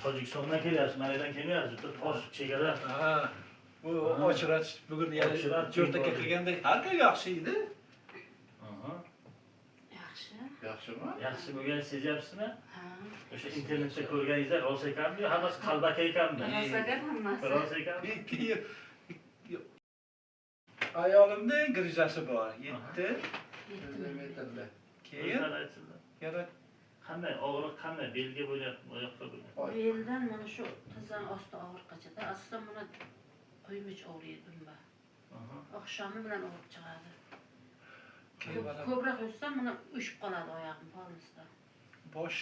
Tojikistondan kelyapsiz, Malidan kelmayapsiz. Bir tost chegara. Ha. Bu ochirat bugun yana Ochirat jo'rtakka qilgandek har gal yaxshi edi. Aha. Yaxshi. Yaxshimi? Yaxshi bo'lgan sezyapsizmi? Ha. O'sha internetda ko'rganingizda rost ekanmi yo hammasi qalbaki ekanmi? Rost ekan hammasi. Rost ekanmi? 2 yil. Ayolimning grijasi bor. 7 millimetrli. Keyin O'zlari aytsinlar. yana Qanday og'riq qanday belga bo'lyapti, oyoqqa bo'lyapti? Beldan mana shu tizan osti og'riqqachada, aslan mana qo'ymich og'riydi dumba. Aha. Oqshomi bilan og'rib chiqadi. keyin mana Ko'proq yursam mana ushib qoladi oyog'im polnisda. bosh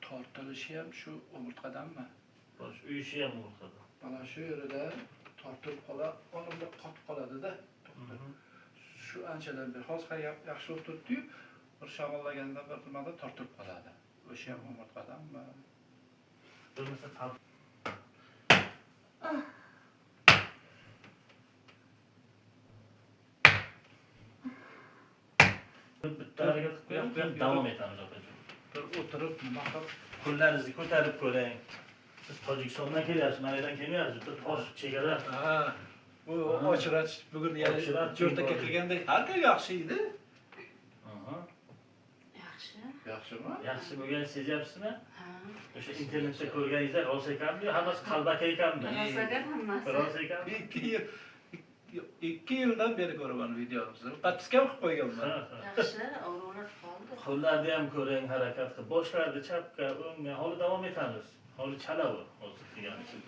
tortilishi ham shu umurtqadanmi? Bosh uyishi ham o'rtada. Mana shu yerida tortilib qoladi, olimda qotib qoladi-da. Shu anchadan beri hozir yaxshi bo'lib turibdi-yu, bir shamollaganda bir nimada tortilib qoladi. O'sha ham umurtqadanmi? Bo'lmasa tal. Bitta harakat qilib qo'yib, davom etamiz opajon. Bir o'tirib nima qilib Qo'llaringizni ko'tarib ko'ring. Siz Tojikistondan kelyapsiz, Malidan kelmayapsiz. Bir tost chegara. ha. Bu ochirat bugun yana Ochirat jo'rtakka qilgandek har gal yaxshi edi. Aha. Yaxshi. Yaxshimi? Yaxshi bo'lgan sezyapsizmi? Ha. O'sha internetda ko'rganingizda rost ekanmi yo hammasi qalbaki ekanmi? Rost ekan hammasi. Rost ekanmi? 2 yildan beri ko'raman videomizni. Qattiqqa qilib qo'yganman. Yaxshi, og'riqlar qoldi. Qo'llarni ham ko'ring, harakat qilib. Boshlarni chapga, o'ngga, hali davom etamiz. Hali chala bu hozir deganicha.